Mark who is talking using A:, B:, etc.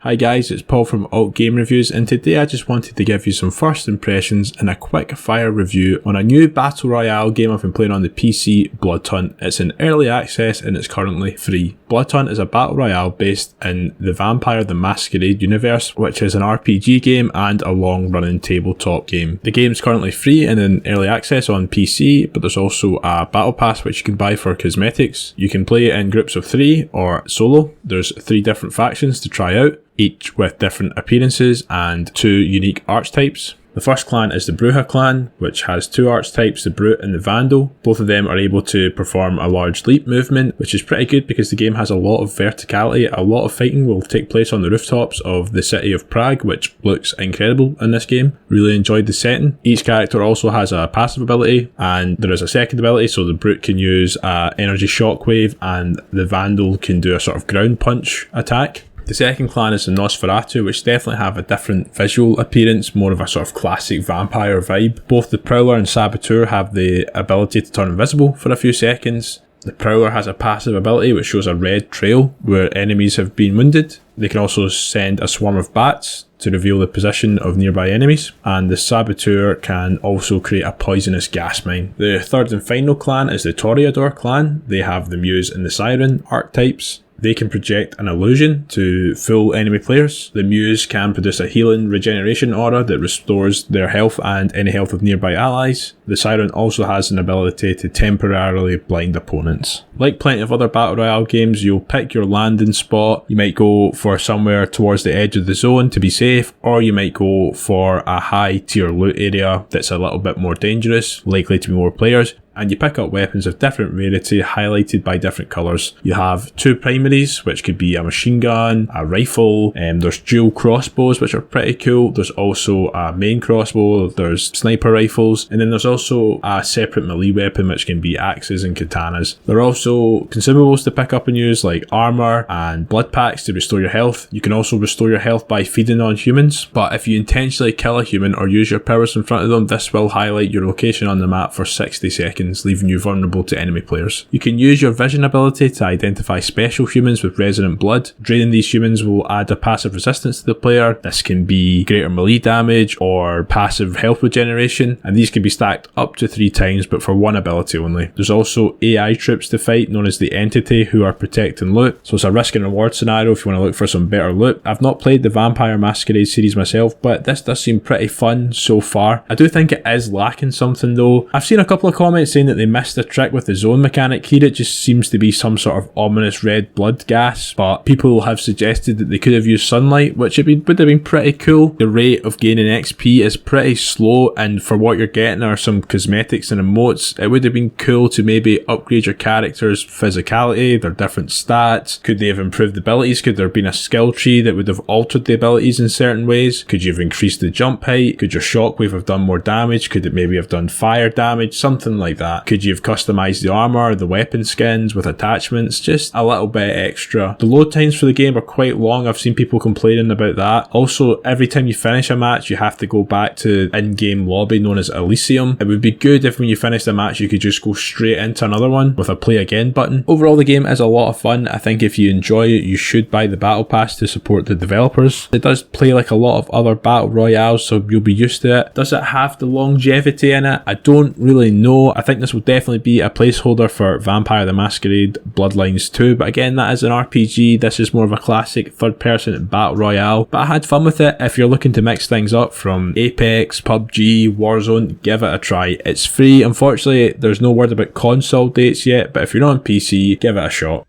A: Hi guys, it's Paul from Alt Game Reviews, and today I just wanted to give you some first impressions and a quick fire review on a new Battle Royale game I've been playing on the PC, Blood Hunt. It's in early access and it's currently free. Blood Hunt is a Battle Royale based in the Vampire the Masquerade universe, which is an RPG game and a long-running tabletop game. The game's currently free and in early access on PC, but there's also a Battle Pass which you can buy for cosmetics. You can play it in groups of 3 or solo. There's 3 different factions to try out, each with different appearances and 2 unique archetypes. The first clan is the Bruja clan, which has 2 archetypes, the Brute and the Vandal. Both of them are able to perform a large leap movement, which is pretty good because the game has a lot of verticality. A lot of fighting will take place on the rooftops of the city of Prague, which looks incredible in this game. Really enjoyed the setting. Each character also has a passive ability, and there is a second ability, so the Brute can use energy shockwave and the Vandal can do a sort of ground punch attack. The second clan is the Nosferatu, which definitely have a different visual appearance, more of a sort of classic vampire vibe. Both the Prowler and Saboteur have the ability to turn invisible for a few seconds. The Prowler has a passive ability which shows a red trail where enemies have been wounded. They can also send a swarm of bats to reveal the position of nearby enemies, and the Saboteur can also create a poisonous gas mine. The third and final clan is the Toreador clan. They have the Muse and the Siren archetypes. They can project an illusion to full enemy players. The Muse can produce a healing regeneration aura that restores their health and any health of nearby allies. The Siren also has an ability to temporarily blind opponents. Like plenty of other Battle Royale games, you'll pick your landing spot. You might go for somewhere towards the edge of the zone to be safe, or you might go for a high tier loot area that's a little bit more dangerous, likely to be more players. And you pick up weapons of different rarity highlighted by different colours. You have 2 primaries, which could be a machine gun, a rifle, there's dual crossbows which are pretty cool. There's also a main crossbow, there's sniper rifles, and then there's also a separate melee weapon which can be axes and katanas. There are also consumables to pick up and use like armour and blood packs to restore your health. You can also restore your health by feeding on humans, but if you intentionally kill a human or use your powers in front of them, this will highlight your location on the map for 60 seconds. Leaving you vulnerable to enemy players. You can use your vision ability to identify special humans with resonant blood. Draining these humans will add a passive resistance to the player. This can be greater melee damage or passive health regeneration, and these can be stacked up to 3 times but for 1 ability only. There's also AI troops to fight known as the Entity who are protecting loot, so it's a risk and reward scenario if you want to look for some better loot. I've not played the Vampire Masquerade series myself, but this does seem pretty fun so far. I do think it is lacking something though. I've seen a couple of comments saying that they missed a trick with the zone mechanic here. It just seems to be some sort of ominous red blood gas, but people have suggested that they could have used sunlight, which would have been pretty cool. The rate of gaining XP is pretty slow, and for what you're getting are some cosmetics and emotes. It would have been cool to maybe upgrade your character's physicality, their different stats. Could they have improved the abilities? Could there have been a skill tree that would have altered the abilities in certain ways? Could you have increased the jump height? Could your shockwave have done more damage? Could it maybe have done fire damage? Something like that. Could you have customized the armor, the weapon skins with attachments? Just a little bit extra. The load times for the game are quite long. I've seen people complaining about that. Also, every time you finish a match, you have to go back to in-game lobby known as Elysium. It would be good if when you finish the match, you could just go straight into another one with a play again button. Overall, the game is a lot of fun. I think if you enjoy it, you should buy the Battle Pass to support the developers. It does play like a lot of other Battle Royales, so you'll be used to it. Does it have the longevity in it? I don't really know. I think this will definitely be a placeholder for Vampire the Masquerade Bloodlines 2, but again, that is an RPG. This is more of a classic third-person Battle Royale, but I had fun with it. If you're looking to mix things up from Apex, PUBG, Warzone, give it a try. It's free. Unfortunately, there's no word about console dates yet, but if you're not on PC, give it a shot.